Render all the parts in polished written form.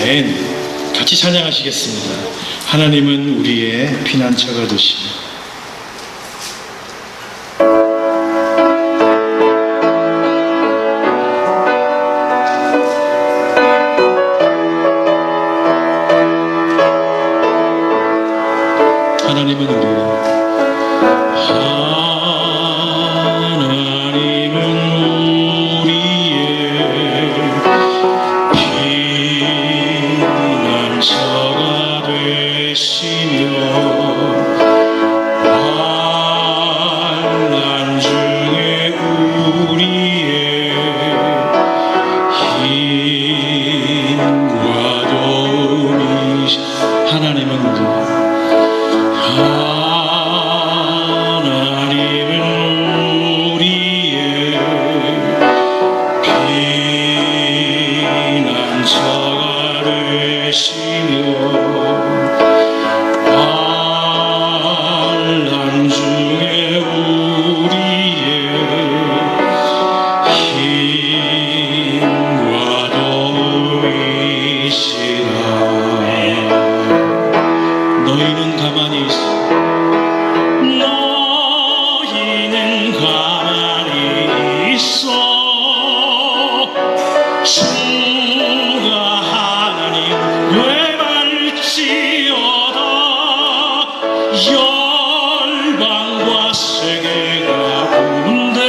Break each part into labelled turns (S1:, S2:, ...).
S1: 아멘. 같이 찬양하시겠습니다. 하나님은 우리의 피난처가 되시며. 하나님은 우리의 피난처가 되시며 환난 중에 우리의 힘과 도움이시. 하나님은 우리의 피난처가 되시며 환난 중에 우리의 힘과 도움이시라. 너희는 가만히 있어. 주가 하나님 되갈지어다. 열방과 세계가 부른데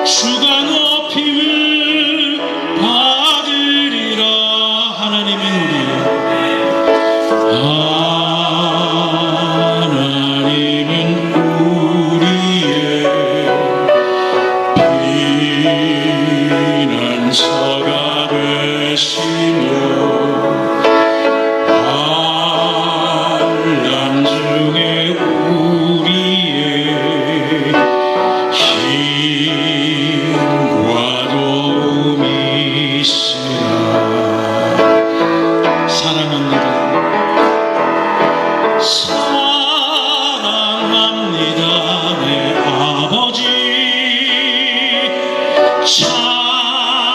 S1: 주가 높임을 받으리라. 하나님은 피난처가 되시며 환난 중에 우리의 힘과 도움이시라. 사랑합니다. 사랑합니다 내 아버지.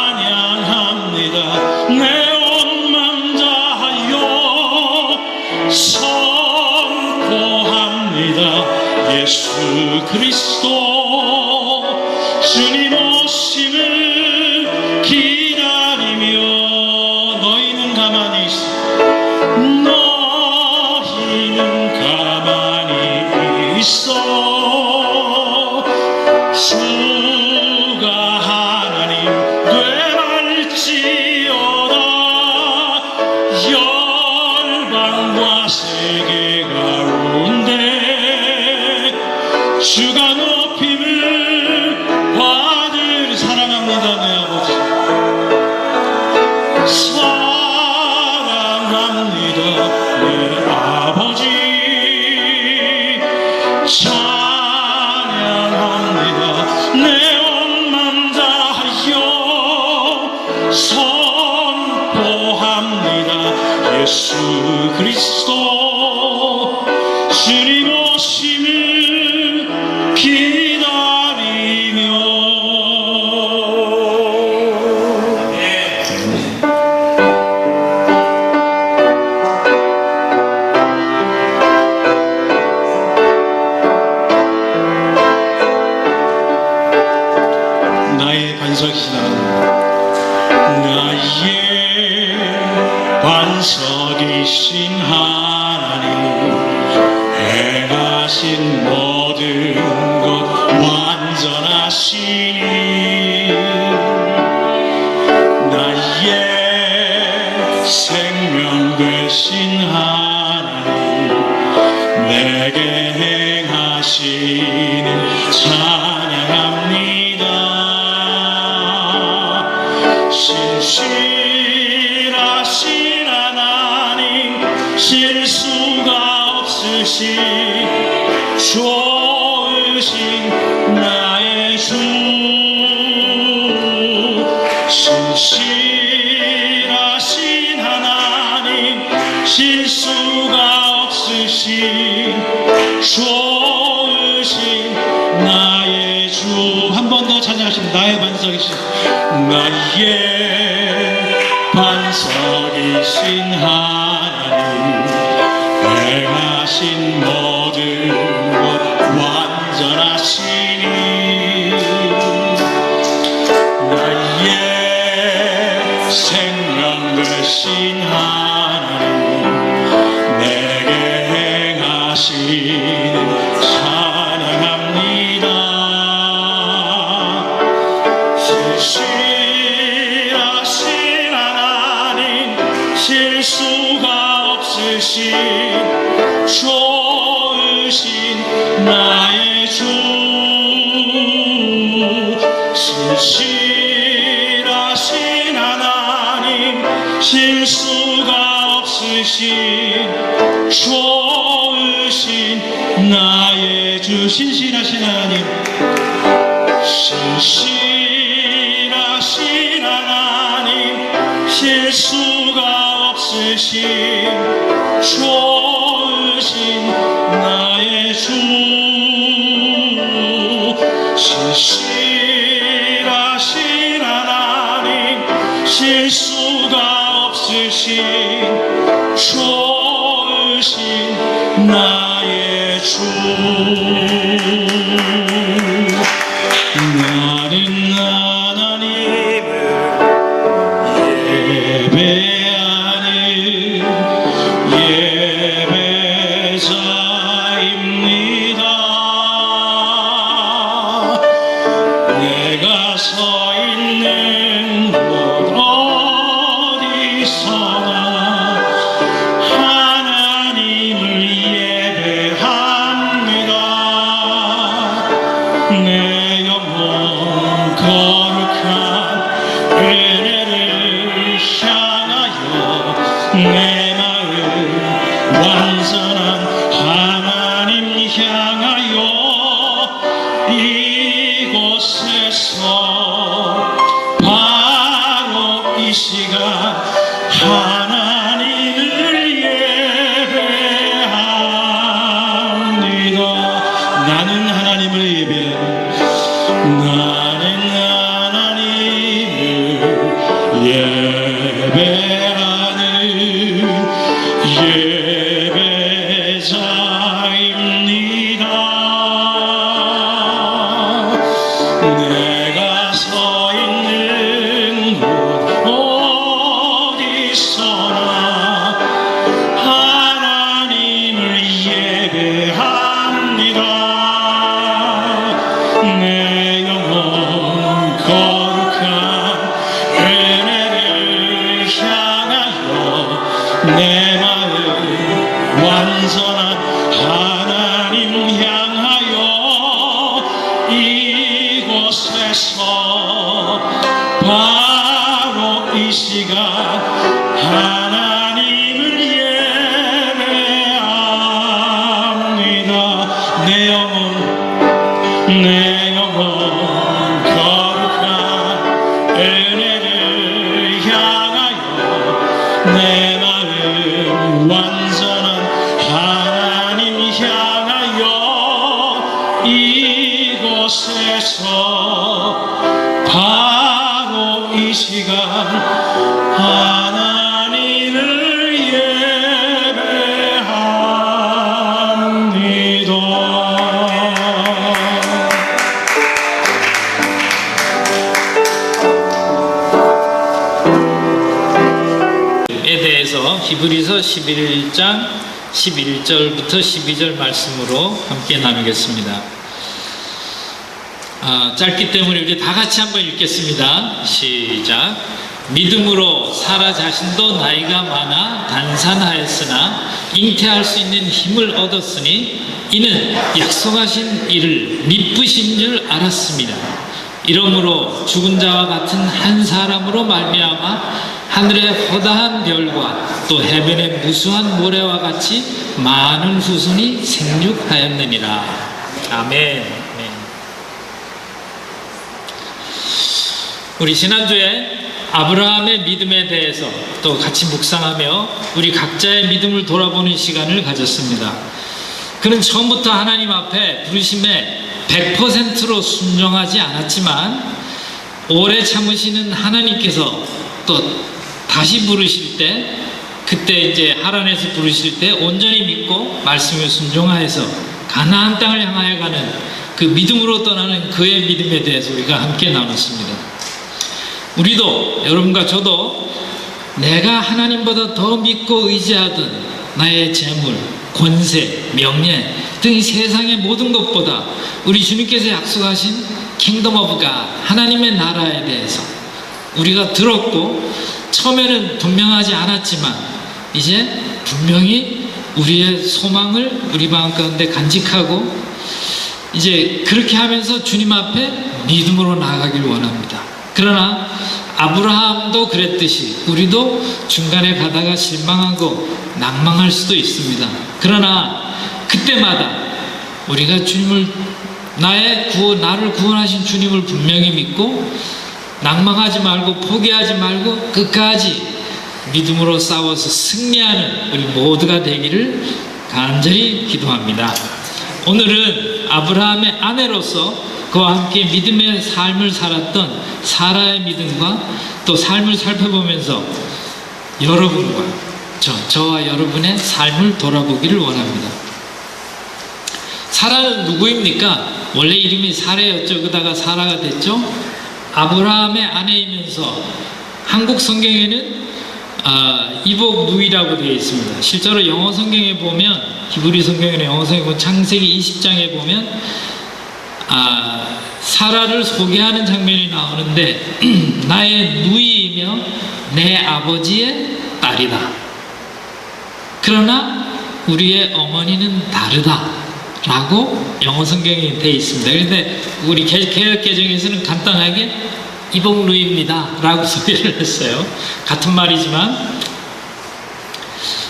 S1: 찬양합니다 내 온 맘 다하여. 선포합니다 예수 그리스도 주님 오심을 기다리며. 너희는 가만히 있어. 너희는 가만히 있어. 주가 하나님 되갈지어다. 열방과 세계가 오는데 주가 높임을 받으리. 사랑합니다 내 아버지. 사랑합니다 내 아버지. 찬양합니다 내 온 맘 다하여. 선포합니다 예수 그리스도 주님 오심을 기다리며. 나의 반석이시다. 나의 반석이신 하나님. 행하신 모든 것 완전하시니. 나의 생명 되신 하나님. 내게 행하시는 찬양합니다. 신실하신 하나님. 실수가 없으신 좋으신 나의 주. 신실하신 하나님. 실수가 없으신 좋으신 나의 주. 한 번 더 찬양하시면 나의 반석이신 나의 반석 이신 하나님 행하신 모든 것 완전하시니 나의 생명 되신 하나님 내게 행하신 찬양합니다. 신실하신 하나님 실수가 없으신 좋으신 나의 주 신실하신 하나님 실수가 없으신 좋으신 나의 주 신실하신 하나님 신실하신 하나님 실수가 없으신 좋으신 나의 주 신실하신 하나님 실수가 없으신 좋으신 나의 주 나는 하나님을 예배하는 예배자입니다. 내가 서 있는 곳 어디서나 하나님을 예배합니다. 내 영혼 거룩한 은혜를 향하여 내 마음 완전한 하나님 향하여 이곳에서 바로 이 시간 하나님을 예배합니다. 나는 하나님을 예배하는 나는 하나님을 예배하는 예배자입니다. 내가 서 있는 곳 어디서나 하나님을 예배합니다. 내 영혼 거룩한 은혜를 향하여 내 마음 완전한 하나님 향하여 이곳에서 바로 이 시간 하나님을 예배합니다. 내 영혼 거룩한 은혜를 향하여 내 마음 완전한 하나님 향하여 이곳에서 바로 이 시간 하나님을 예배합니다.
S2: 에 대해서 히브리서 11장 11절부터 12절 말씀으로 함께 나누겠습니다. 짧기 때문에 우리 다 같이 한번 읽겠습니다. 시작. 믿음으로 사라 자신도 나이가 많아 단산하였으나 잉태할 수 있는 힘을 얻었으니 이는 약속하신 이를 미쁘신 줄 알았습니다. 이러므로 죽은 자와 같은 한 사람으로 말미암아 하늘의 허다한 별과 또 해변의 무수한 모래와 같이 많은 후손이 생육하였느니라. 아멘. 우리 지난주에 아브라함의 믿음에 대해서 또 같이 묵상하며 우리 각자의 믿음을 돌아보는 시간을 가졌습니다. 그는 처음부터 하나님 앞에 부르심에 100%로 순종하지 않았지만 오래 참으시는 하나님께서 또 다시 부르실 때, 그때 이제 하란에서 부르실 때 온전히 믿고 말씀에 순종하여서 가나안 땅을 향하여 가는 그 믿음으로 떠나는 그의 믿음에 대해서 우리가 함께 나눴습니다. 우리도, 여러분과 저도 내가 하나님보다 더 믿고 의지하던 나의 재물, 권세, 명예 등 이 세상의 모든 것보다 우리 주님께서 약속하신 킹덤 오브 갓, 하나님의 나라에 대해서 우리가 들었고 처음에는 분명하지 않았지만 이제 분명히 우리의 소망을 우리 마음 가운데 간직하고 이제 그렇게 하면서 주님 앞에 믿음으로 나아가길 원합니다. 그러나 아브라함도 그랬듯이 우리도 중간에 가다가 실망하고 낭망할 수도 있습니다. 그러나 그때마다 우리가 주님을, 나를 구원하신 주님을 분명히 믿고 낭망하지 말고 포기하지 말고 끝까지 믿음으로 싸워서 승리하는 우리 모두가 되기를 간절히 기도합니다. 오늘은 아브라함의 아내로서 그와 함께 믿음의 삶을 살았던 사라의 믿음과 또 삶을 살펴보면서 여러분과 저와 여러분의 삶을 돌아보기를 원합니다. 사라는 누구입니까? 원래 이름이 사레였죠. 그러다가 사라가 됐죠. 아브라함의 아내이면서 한국 성경에는 이복 누이라고 되어 있습니다. 실제로 영어 성경에 보면, 히브리 성경이나 영어 성경에 보면 창세기 20장에 보면 사라를 소개하는 장면이 나오는데 나의 누이이며 내 아버지의 딸이다. 그러나 우리의 어머니는 다르다 라고 영어 성경에 되어 있습니다. 그런데 우리 개역개정에서는 간단하게 이복누이입니다 라고 소개를 했어요. 같은 말이지만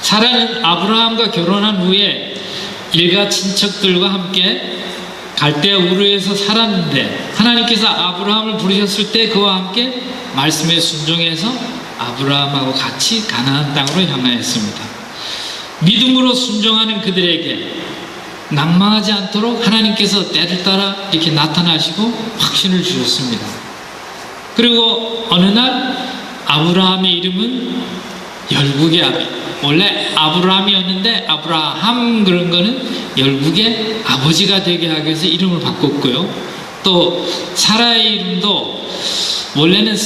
S2: 사라는 아브라함과 결혼한 후에 일가 친척들과 함께 갈대아 우르에서 살았는데 하나님께서 아브라함을 부르셨을 때 그와 함께 말씀에 순종해서 아브라함하고 같이 가나안 땅으로 향하였습니다. 믿음으로 순종하는 그들에게 낭망하지 않도록 하나님께서 때를 따라 이렇게 나타나시고 확신을 주셨습니다. 그리고 어느 날 아브라함의 이름은 열국의 아비, 원래 아브라함이었는데 아브라함 그런 거는 열국의 아버지가 되게 하기 위해서 이름을 바꿨고요. 또 사라의 이름도 원래는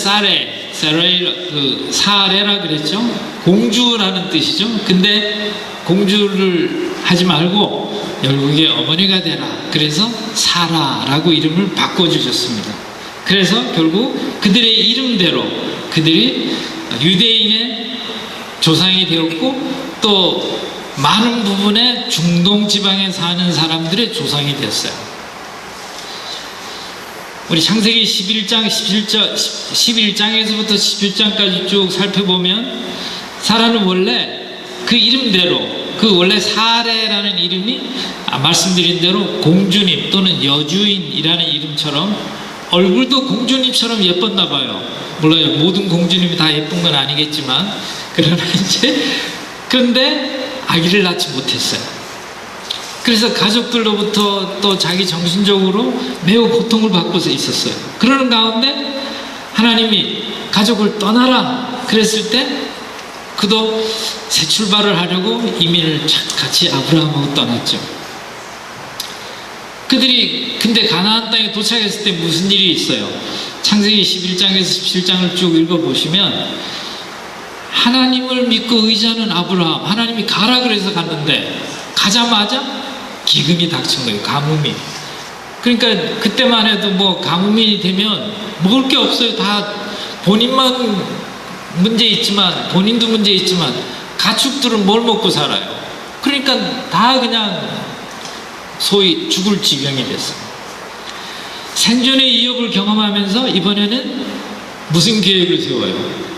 S2: 사레라 그랬죠. 공주라는 뜻이죠. 근데 공주를 하지 말고 열국의 어머니가 되라. 그래서 사라라고 이름을 바꿔주셨습니다. 그래서 결국 그들의 이름대로 그들이 유대인의 조상이 되었고 또 많은 부분의 중동 지방에 사는 사람들의 조상이 됐어요. 우리 창세기 11장에서부터 11장까지 쭉 살펴보면 사라는 원래 그 이름대로 그 원래 사레라는 이름이 말씀드린 대로 공주님 또는 여주인이라는 이름처럼 얼굴도 공주님처럼 예뻤나 봐요. 물론 모든 공주님이 다 예쁜 건 아니겠지만 그러나 그런데 아기를 낳지 못했어요. 그래서 가족들로부터 또 자기 정신적으로 매우 고통을 받고서 있었어요. 그러는 가운데 하나님이 가족을 떠나라 그랬을 때 그도 새 출발을 하려고 이민을 같이 아브라함하고 떠났죠. 그들이 근데 가나안 땅에 도착했을 때 무슨 일이 있어요? 창세기 11장에서 17장을 쭉 읽어보시면 하나님을 믿고 의지하는 아브라함, 하나님이 가라 그래서 갔는데 가자마자 기근이 닥친 거예요. 가뭄이. 그러니까 그때만 해도 뭐 가뭄이 되면 먹을 게 없어요. 다 본인만 문제 있지만 본인도 문제 있지만 가축들은 뭘 먹고 살아요. 그러니까 다 그냥 소위 죽을 지경이 됐어요. 생존의 위협을 경험하면서 이번에는 무슨 계획을 세워요?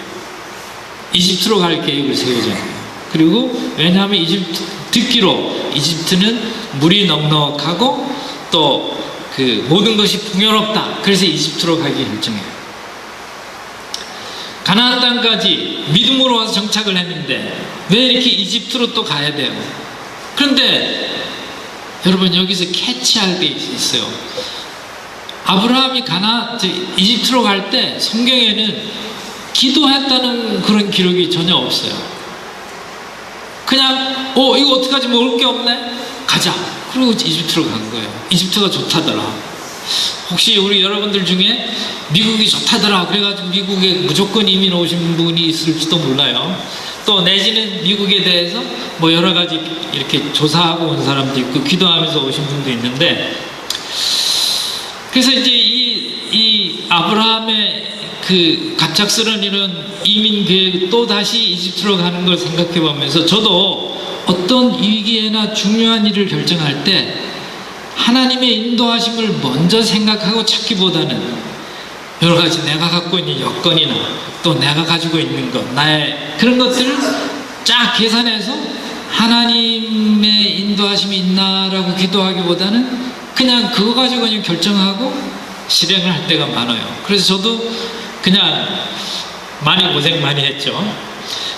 S2: 이집트로 갈 계획을 세우잖아요. 그리고 왜냐하면 듣기로 이집트는 물이 넉넉하고 또 그 모든 것이 풍요롭다. 그래서 이집트로 가기 결정해요. 가나안 땅까지 믿음으로 와서 정착을 했는데 왜 이렇게 이집트로 또 가야 돼요? 그런데 여러분 여기서 캐치할 게 있어요. 아브라함이 이집트로 갈 때 성경에는 기도했다는 그런 기록이 전혀 없어요. 그냥 이거 어떡하지, 먹을 게 없네, 가자. 그리고 이집트로 간 거예요. 이집트가 좋다더라. 혹시 우리 여러분들 중에 미국이 좋다더라 그래가지고 미국에 무조건 이민 오신 분이 있을지도 몰라요. 또 내지는 미국에 대해서 뭐 여러 가지 이렇게 조사하고 온 사람도 있고 기도하면서 오신 분도 있는데, 그래서 이제 이 아브라함의 그 갑작스러운 이런 이민 계획, 또 다시 이집트로 가는 걸 생각해 보면서 저도 어떤 위기에나 중요한 일을 결정할 때 하나님의 인도하심을 먼저 생각하고 찾기보다는 여러 가지 내가 갖고 있는 여건이나 또 내가 가지고 있는 것, 나의 그런 것들을 쫙 계산해서 하나님의 인도하심이 있나라고 기도하기보다는 그냥 그거 가지고 그냥 결정하고 실행을 할 때가 많아요. 그래서 저도 그냥 많이 고생 많이 했죠.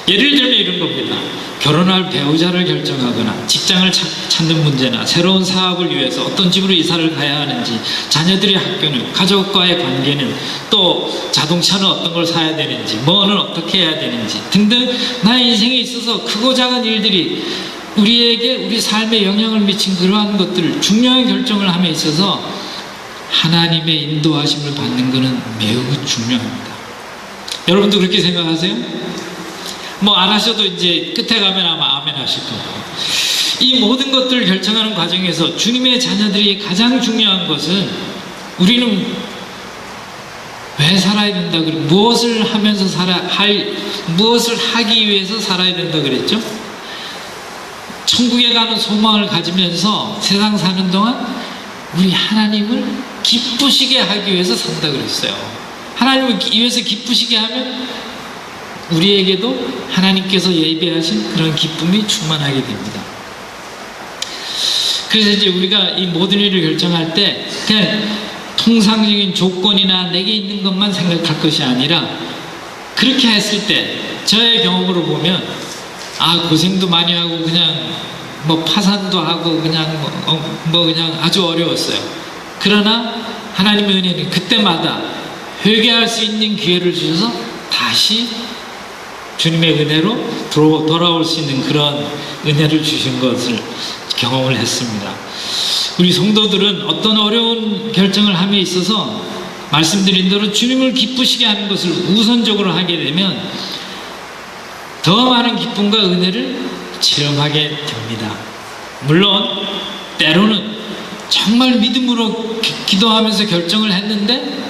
S2: 예를 들면 이런 겁니다. 결혼할 배우자를 결정하거나 직장을 찾는 문제나 새로운 사업을 위해서 어떤 집으로 이사를 가야 하는지, 자녀들의 학교는, 가족과의 관계는, 또 자동차는 어떤 걸 사야 되는지, 뭐는 어떻게 해야 되는지 등등 나의 인생에 있어서 크고 작은 일들이 우리에게 우리 삶에 영향을 미친 그러한 것들을, 중요한 결정을 함에 있어서 하나님의 인도하심을 받는 것은 매우 중요합니다. 여러분도 그렇게 생각하세요? 뭐 안 하셔도 이제 끝에 가면 아마 아멘 하실 거고, 이 모든 것들을 결정하는 과정에서 주님의 자녀들이 가장 중요한 것은 우리는 왜 살아야 된다 그래, 무엇을 하면서 무엇을 하기 위해서 살아야 된다 그랬죠? 천국에 가는 소망을 가지면서 세상 사는 동안 우리 하나님을 기쁘시게 하기 위해서 산다 그랬어요. 하나님을 위해서 기쁘시게 하면 우리에게도 하나님께서 예비하신 그런 기쁨이 충만하게 됩니다. 그래서 이제 우리가 이 모든 일을 결정할 때 그냥 통상적인 조건이나 내게 있는 것만 생각할 것이 아니라, 그렇게 했을 때 저의 경험으로 보면 고생도 많이 하고 그냥 뭐 파산도 하고 그냥 그냥 아주 어려웠어요. 그러나 하나님의 은혜는 그때마다 회개할 수 있는 기회를 주셔서 다시 주님의 은혜로 돌아올 수 있는 그런 은혜를 주신 것을 경험을 했습니다. 우리 성도들은 어떤 어려운 결정을 함에 있어서 말씀드린 대로 주님을 기쁘시게 하는 것을 우선적으로 하게 되면 더 많은 기쁨과 은혜를 체험하게 됩니다. 물론 때로는 정말 믿음으로 기도하면서 결정을 했는데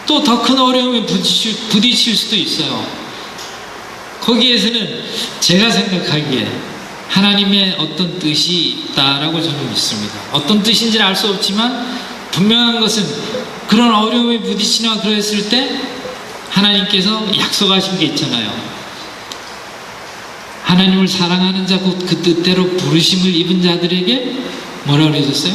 S2: 또 더 큰 어려움에 부딪힐 수도 있어요. 거기에서는 제가 생각하기에 하나님의 어떤 뜻이 있다라고 저는 믿습니다. 어떤 뜻인지는 알 수 없지만 분명한 것은 그런 어려움에 부딪히나 그랬을 때 하나님께서 약속하신 게 있잖아요. 하나님을 사랑하는 자 곧 그 뜻대로 부르심을 입은 자들에게 뭐라고 그러셨어요?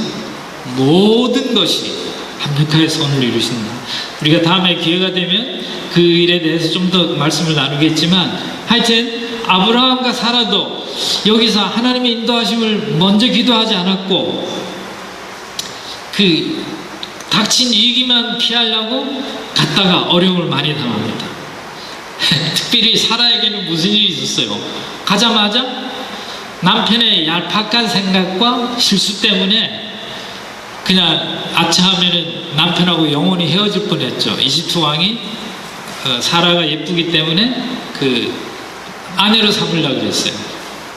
S2: 모든 것이 합력하여 선을 이루신다. 우리가 다음에 기회가 되면 그 일에 대해서 좀 더 말씀을 나누겠지만, 하여튼 아브라함과 사라도 여기서 하나님의 인도하심을 먼저 기도하지 않았고 그 닥친 위기만 피하려고 갔다가 어려움을 많이 당합니다. 특별히 사라에게는 무슨 일이 있었어요? 가자마자 남편의 얄팍한 생각과 실수 때문에 그냥 아차하면은 남편하고 영원히 헤어질 뻔했죠. 이집트 왕이 사라가 예쁘기 때문에 그 아내로 삼으려고 그랬어요.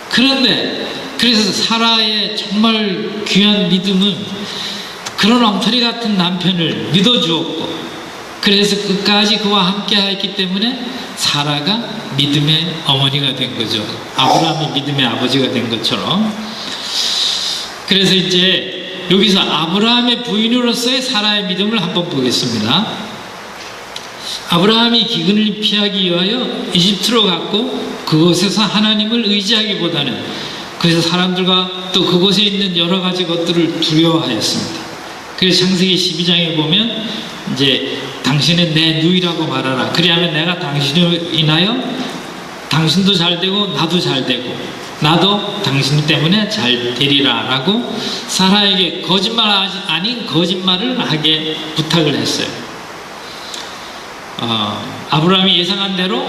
S2: 그런데 그래서 사라의 정말 귀한 믿음은 그런 엉터리 같은 남편을 믿어주었고, 그래서 끝까지 그와 함께 하였기 때문에 사라가 믿음의 어머니가 된 거죠. 아브라함이 믿음의 아버지가 된 것처럼. 그래서 이제 여기서 아브라함의 부인으로서의 사라의 믿음을 한번 보겠습니다. 아브라함이 기근을 피하기 위하여 이집트로 갔고 그곳에서 하나님을 의지하기보다는 그래서 사람들과 또 그곳에 있는 여러 가지 것들을 두려워하였습니다. 그래서 창세기 12장에 보면 이제 당신은 내 누이라고 말하라. 그리하면 내가 당신으로 인하여 당신도 잘 되고 나도 잘 되고 나도 당신 때문에 잘 되리라 라고 사라에게 거짓말 아닌 거짓말을 하게 부탁을 했어요. 아브라함이 예상한 대로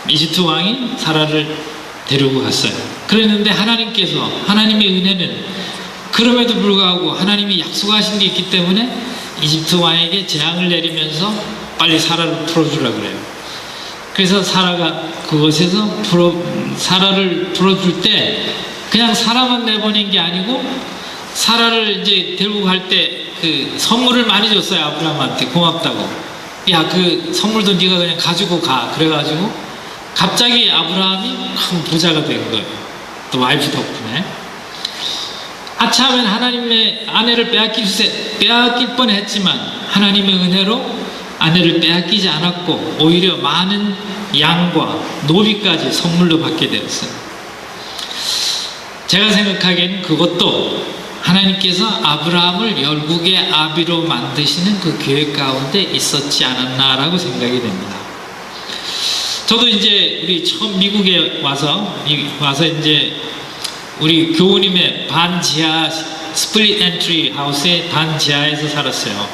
S2: 이집트 왕이 사라를 데리고 갔어요. 그랬는데 하나님의 은혜는 그럼에도 불구하고 하나님이 약속하신 게 있기 때문에 이집트 왕에게 재앙을 내리면서 빨리 사라를 풀어주라 그래요. 그래서 사라가 그곳에서 사라를 풀어줄 때 그냥 사라만 내보낸 게 아니고 사라를 이제 데리고 갈 때 그 선물을 많이 줬어요. 아브라함한테 고맙다고. 야, 그 선물도 네가 그냥 가지고 가. 그래가지고 갑자기 아브라함이 큰 부자가 된 거예요. 또 와이프 덕분에. 아차하면 하나님의 아내를 빼앗길 뻔했지만 하나님의 은혜로 아내를 빼앗기지 않았고 오히려 많은 양과 노비까지 선물로 받게 되었어요. 제가 생각하기에는 그것도 하나님께서 아브라함을 열국의 아비로 만드시는 그 계획 가운데 있었지 않았나라고 생각이 됩니다. 저도 이제 우리 처음 미국에 와서 이제 우리 교우님의 반지하 스플릿 엔트리 하우스의 반지하에서 살았어요.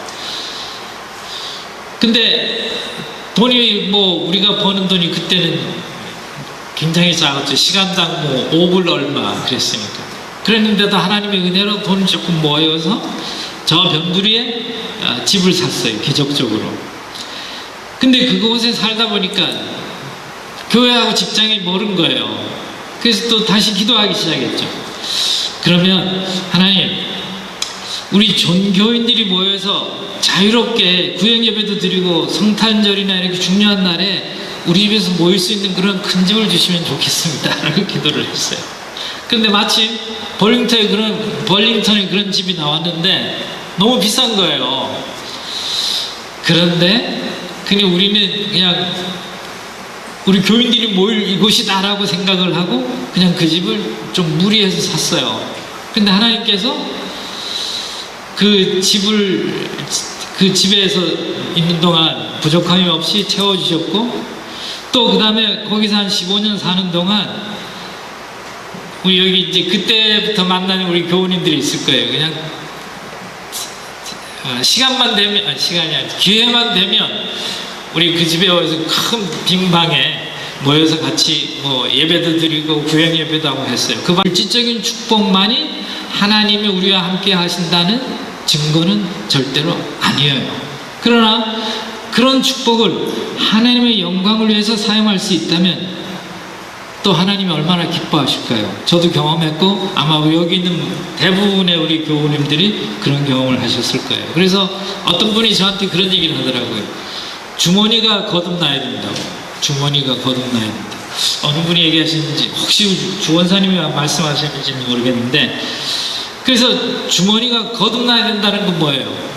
S2: 근데 돈이 우리가 버는 돈이 그때는 굉장히 작았죠. 시간당 5불 얼마 그랬으니까. 그랬는데도 하나님의 은혜로 돈을 조금 모여서 저 변두리에 집을 샀어요. 기적적으로. 근데 그곳에 살다 보니까 교회하고 직장이 멀은 거예요. 그래서 또 다시 기도하기 시작했죠. 그러면 하나님, 우리 전교인들이 모여서 자유롭게 구행예배도 드리고 성탄절이나 이렇게 중요한 날에 우리 집에서 모일 수 있는 그런 큰 집을 주시면 좋겠습니다. 라고 기도를 했어요. 근데 마침 벌링턴에 그런 집이 나왔는데 너무 비싼 거예요. 그런데 그냥 우리는 그냥 우리 교인들이 모일 이곳이다라고 생각을 하고 그냥 그 집을 좀 무리해서 샀어요. 근데 하나님께서 그 집에서 있는 동안 부족함이 없이 채워주셨고, 또 그 다음에 거기서 한 15년 사는 동안 우리 여기 이제 그때부터 만나는 우리 교우님들이 있을 거예요. 그냥 시간만 되면, 시간이 아니라 기회만 되면 우리 그 집에 와서 큰 빈방에 모여서 같이 예배도 드리고 구행 예배도 하고 했어요. 그 물질적인 축복만이 하나님이 우리와 함께 하신다는 증거는 절대로 아니에요. 그러나 그런 축복을 하나님의 영광을 위해서 사용할 수 있다면 또 하나님이 얼마나 기뻐하실까요? 저도 경험했고 아마 여기 있는 대부분의 우리 교우님들이 그런 경험을 하셨을 거예요. 그래서 어떤 분이 저한테 그런 얘기를 하더라고요. 주머니가 거듭나야 된다고. 주머니가 거듭나야 된다. 어느 분이 얘기하시는지 혹시 주원사님이 말씀하셨는지는 모르겠는데, 그래서 주머니가 거듭나야 된다는 건 뭐예요?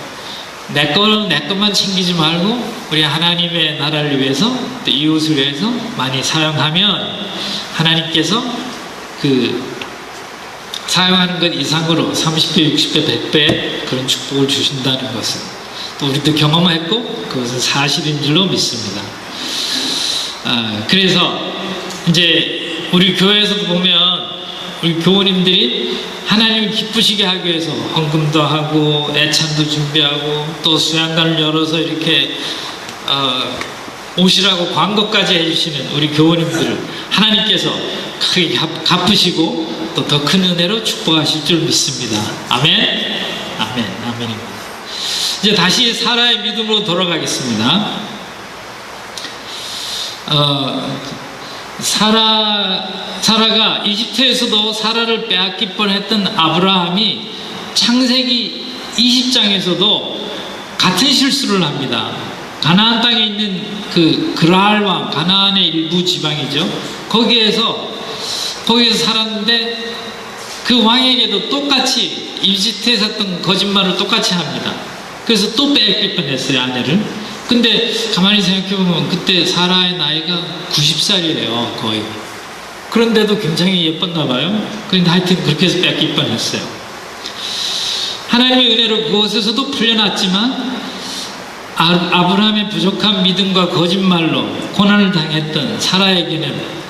S2: 내 것만 챙기지 말고 우리 하나님의 나라를 위해서 또 이웃을 위해서 많이 사용하면 하나님께서 그 사용하는 것 이상으로 30배, 60배, 100배 그런 축복을 주신다는 것은 또 우리도 경험했고 그것은 사실인 줄로 믿습니다. 그래서 이제 우리 교회에서도 보면 우리 교우님들이 하나님을 기쁘시게 하기 위해서 헌금도 하고 애찬도 준비하고 또 수양관을 열어서 이렇게 오시라고 광고까지 해주시는 우리 교우님들을 하나님께서 크게 갚으시고 또 더 큰 은혜로 축복하실 줄 믿습니다. 아멘. 아멘. 아멘입니다. 이제 다시 사라의 믿음으로 돌아가겠습니다. 사라가 이집트에서도 사라를 빼앗길 뻔했던 아브라함이 창세기 20장에서도 같은 실수를 합니다. 가나안 땅에 있는 그 그랄 왕, 가나안의 일부 지방이죠. 거기에서 살았는데 그 왕에게도 똑같이 이집트에서 했던 거짓말을 똑같이 합니다. 그래서 또 빼앗길 뻔했어요, 아내를. 근데 가만히 생각해보면 그때 사라의 나이가 90살이에요, 거의. 그런데도 굉장히 예뻤나 봐요. 그런데 하여튼 그렇게 해서 뺏길 뻔했어요. 하나님의 은혜로 그곳에서도 풀려났지만 아브라함의 부족한 믿음과 거짓말로 고난을 당했던 사라에게는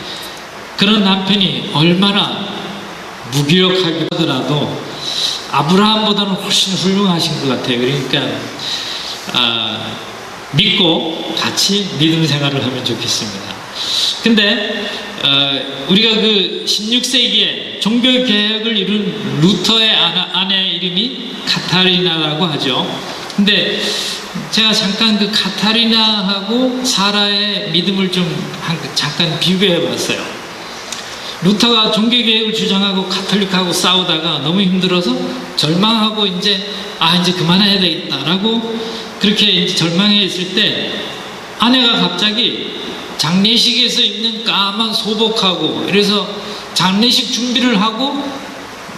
S2: 그런 남편이 얼마나 무기력하게 하더라도 아브라함보다는 훨씬 훌륭하신 것 같아요. 그러니까 믿고 같이 믿음 생활을 하면 좋겠습니다. 근데 우리가 그 16세기에 종교개혁을 이룬 루터의 아내 이름이 카타리나라고 하죠. 근데 제가 잠깐 그 카타리나하고 사라의 믿음을 좀 잠깐 비교해 봤어요. 루터가 종교개혁을 주장하고 가톨릭하고 싸우다가 너무 힘들어서 절망하고 이제 그만해야 되겠다라고 그렇게 이제 절망해 있을 때 아내가 갑자기 장례식에서 입는 까만 소복하고 이래서 장례식 준비를 하고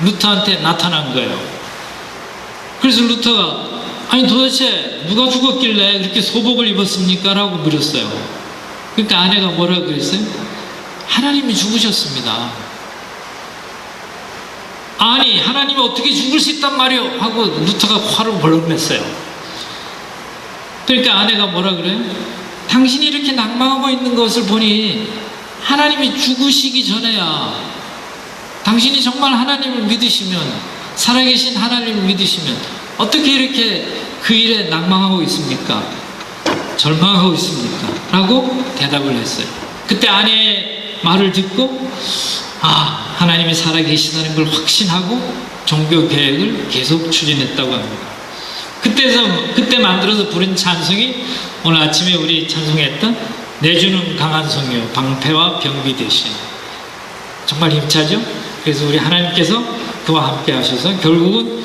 S2: 루터한테 나타난 거예요. 그래서 루터가 도대체 누가 죽었길래 그렇게 소복을 입었습니까? 라고 물었어요. 그러니까 아내가 뭐라고 그랬어요? 하나님이 죽으셨습니다. 아니 하나님이 어떻게 죽을 수 있단 말이오? 하고 루터가 화를 벌럭 냈어요. 그러니까 아내가 뭐라 그래요? 당신이 이렇게 낭망하고 있는 것을 보니 하나님이 죽으시기 전에야 당신이 정말 하나님을 믿으시면 살아계신 하나님을 믿으시면 어떻게 이렇게 그 일에 낭망하고 있습니까? 절망하고 있습니까? 라고 대답을 했어요. 그때 아내의 말을 듣고 하나님이 살아계시다는 걸 확신하고 종교개혁을 계속 추진했다고 합니다. 그때 만들어서 부른 찬송이 오늘 아침에 우리 찬송했던 내주는 강한 성령 방패와 병비 대신 정말 힘차죠? 그래서 우리 하나님께서 그와 함께 하셔서 결국은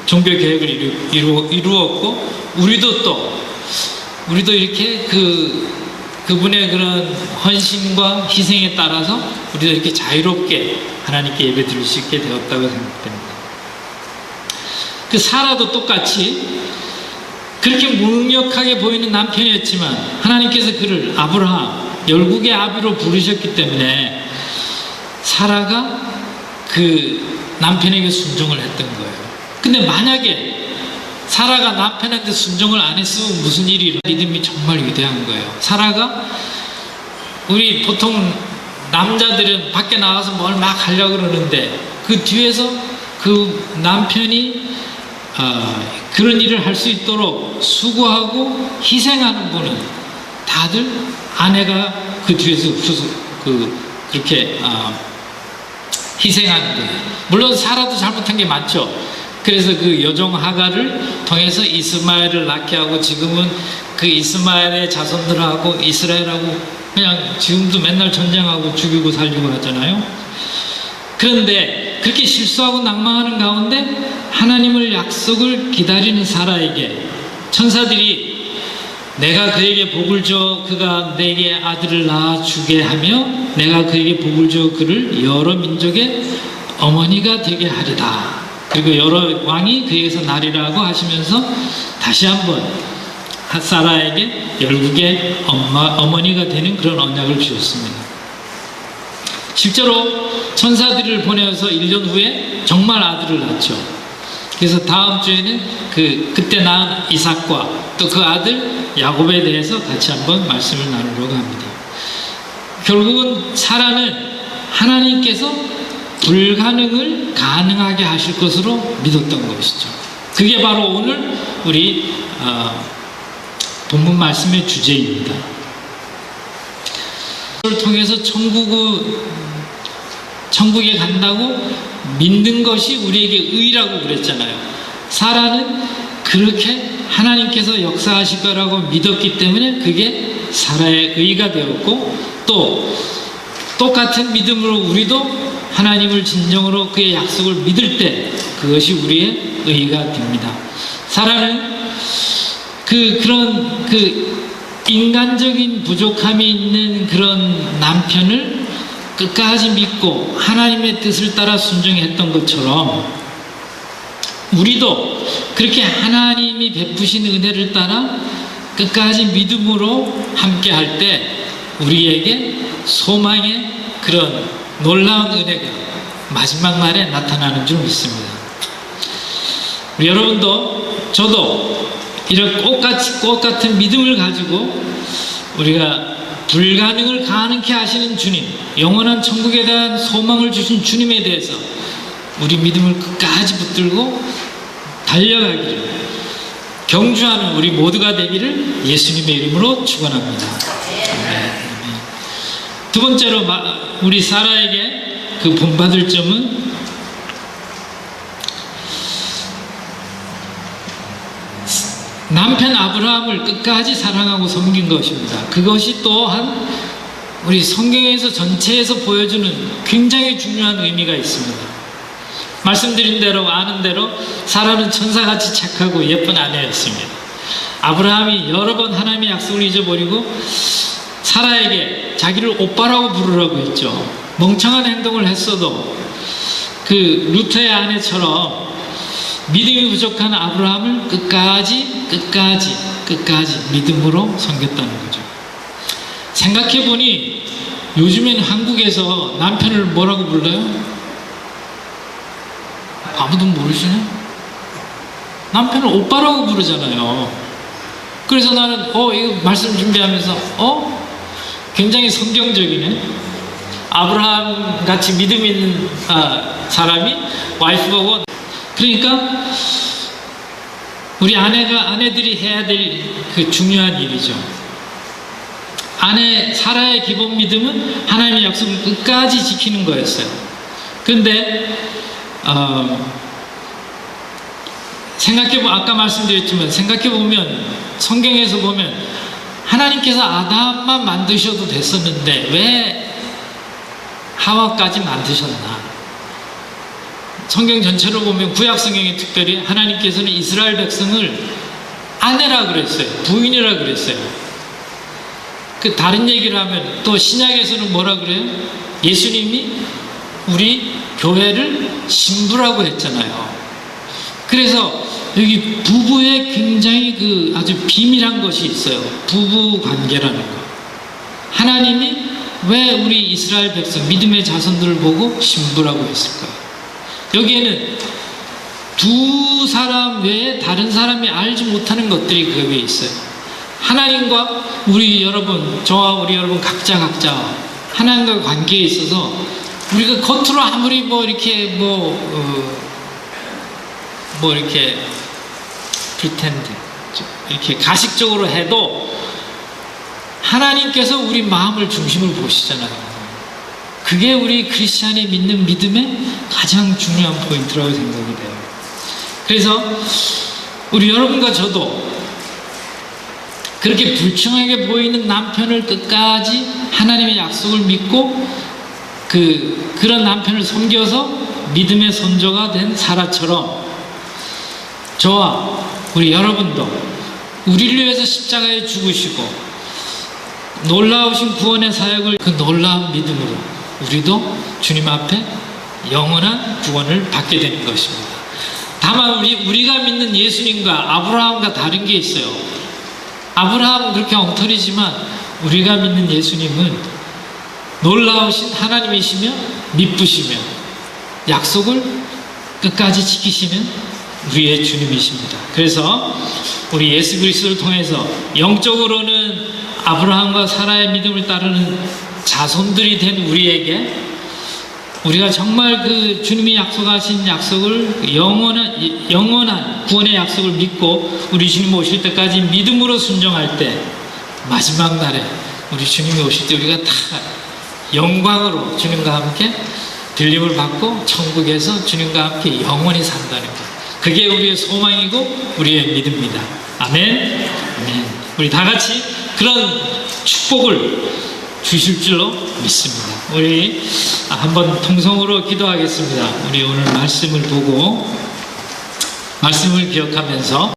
S2: 종교개혁을 이루었고 우리도 이렇게 그분의 그런 헌신과 희생에 따라서 우리도 이렇게 자유롭게 하나님께 예배 드릴 수 있게 되었다고 생각됩니다. 그 사라도 똑같이 그렇게 무능력하게 보이는 남편이었지만 하나님께서 그를 아브라함, 열국의 아비로 부르셨기 때문에 사라가 그 남편에게 순종을 했던 거예요. 근데 만약에 사라가 남편한테 순종을 안 했으면 무슨 일이 일어나? 믿음이 정말 위대한 거예요. 사라가 우리 보통 남자들은 밖에 나가서 뭘 막 하려고 그러는데 그 뒤에서 그 남편이 그런 일을 할 수 있도록 수고하고 희생하는 분은 다들 아내가 그 뒤에서 그렇게 희생하는 거예요. 물론 사라도 잘못한 게 많죠. 그래서 그 여종 하가를 통해서 이스마엘을 낳게 하고 지금은 그 이스마엘의 자손들하고 이스라엘하고 그냥 지금도 맨날 전쟁하고 죽이고 살리고 하잖아요. 그런데 그렇게 실수하고 낭망하는 가운데 하나님을 약속을 기다리는 사라에게 천사들이 내가 그에게 복을 줘 그가 내게 아들을 낳아주게 하며 내가 그에게 복을 줘 그를 여러 민족의 어머니가 되게 하리다. 그리고 여러 왕이 그에게서 나리라고 하시면서 다시 한번 사라에게 열국의 어머니가 되는 그런 언약을 주셨습니다. 실제로 천사들을 보내서 1년 후에 정말 아들을 낳죠. 그래서 다음 주에는 그때 낳은 이삭과 또 그 아들 야곱에 대해서 같이 한번 말씀을 나누려고 합니다. 결국은 사라는 하나님께서 불가능을 가능하게 하실 것으로 믿었던 것이죠. 그게 바로 오늘 우리 본문 말씀의 주제입니다. 그걸 통해서 천국에 간다고 믿는 것이 우리에게 의라고 그랬잖아요. 사라는 그렇게 하나님께서 역사하실 거라고 믿었기 때문에 그게 사라의 의가 되었고 또 똑같은 믿음으로 우리도 하나님을 진정으로 그의 약속을 믿을 때 그것이 우리의 의가 됩니다. 사라는 그런 인간적인 부족함이 있는 그런 남편을 끝까지 믿고 하나님의 뜻을 따라 순종했던 것처럼 우리도 그렇게 하나님이 베푸신 은혜를 따라 끝까지 믿음으로 함께 할 때 우리에게 소망의 그런 놀라운 은혜가 마지막 날에 나타나는 줄 믿습니다. 우리 여러분도 저도 이런 꽃같은 믿음을 가지고 우리가 불가능을 가능케 하시는 주님, 영원한 천국에 대한 소망을 주신 주님에 대해서 우리 믿음을 끝까지 붙들고 달려가기를 경주하는 우리 모두가 되기를 예수님의 이름으로 축원합니다. 아멘. 두 번째로 우리 사라에게 그 본받을 점은 남편 아브라함을 끝까지 사랑하고 섬긴 것입니다. 그것이 또한 우리 성경에서 전체에서 보여주는 굉장히 중요한 의미가 있습니다. 말씀드린 대로 아는 대로 사라는 천사같이 착하고 예쁜 아내였습니다. 아브라함이 여러 번 하나님의 약속을 잊어버리고 사라에게 자기를 오빠라고 부르라고 했죠. 멍청한 행동을 했어도 그 루트의 아내처럼 믿음이 부족한 아브라함을 끝까지 믿음으로 섬겼다는 거죠. 생각해보니 요즘엔 한국에서 남편을 뭐라고 불러요? 아무도 모르시네? 남편을 오빠라고 부르잖아요. 그래서 나는 이거 말씀 준비하면서 굉장히 성경적이네. 아브라함 같이 믿음 있는 사람이 와이프하고, 그러니까 우리 아내들이 해야 될 그 중요한 일이죠. 사라의 기본 믿음은 하나님의 약속을 끝까지 지키는 거였어요. 그런데 아까 말씀드렸지만 생각해보면 성경에서 보면 하나님께서 아담만 만드셔도 됐었는데 왜 하와까지 만드셨나? 성경 전체로 보면 구약 성경에 특별히 하나님께서는 이스라엘 백성을 아내라 그랬어요. 부인이라 그랬어요. 그 다른 얘기를 하면 또 신약에서는 뭐라 그래요? 예수님이 우리 교회를 신부라고 했잖아요. 그래서 여기 부부의 굉장히 그 아주 비밀한 것이 있어요. 부부 관계라는 거. 하나님이 왜 우리 이스라엘 백성 믿음의 자손들을 보고 신부라고 했을까요? 여기에는 두 사람 외에 다른 사람이 알지 못하는 것들이 거기에 있어요. 하나님과 저와 우리 여러분 각자 하나님과 관계에 있어서 우리가 겉으로 아무리 이렇게 pretend 이렇게 가식적으로 해도 하나님께서 우리 마음을 중심을 보시잖아요. 그게 우리 크리스찬이 믿는 믿음의 가장 중요한 포인트라고 생각이 돼요. 그래서 우리 여러분과 저도 그렇게 불충하게 보이는 남편을 끝까지 하나님의 약속을 믿고 그런 남편을 섬겨서 믿음의 선조가 된 사라처럼 저와 우리 여러분도 우리를 위해서 십자가에 죽으시고 놀라우신 구원의 사역을 그 놀라운 믿음으로 우리도 주님 앞에 영원한 구원을 받게 되는 것입니다. 다만 우리가 믿는 예수님과 아브라함과 다른 게 있어요. 아브라함은 그렇게 엉터리지만 우리가 믿는 예수님은 놀라우신 하나님이시며 미쁘시며 약속을 끝까지 지키시는 우리의 주님이십니다. 그래서 우리 예수 그리스도를 통해서 영적으로는 아브라함과 사라의 믿음을 따르는 자손들이 된 우리에게 우리가 정말 그 주님이 약속하신 약속을 영원한 구원의 약속을 믿고 우리 주님 오실 때까지 믿음으로 순종할 때 마지막 날에 우리 주님이 오실 때 우리가 다 영광으로 주님과 함께 들림을 받고 천국에서 주님과 함께 영원히 산다는 것, 그게 우리의 소망이고 우리의 믿음입니다. 아멘. 아멘. 우리 다 같이 그런 축복을 주실 줄로 믿습니다. 우리 한번 통성으로 기도하겠습니다. 우리 오늘 말씀을 보고 말씀을 기억하면서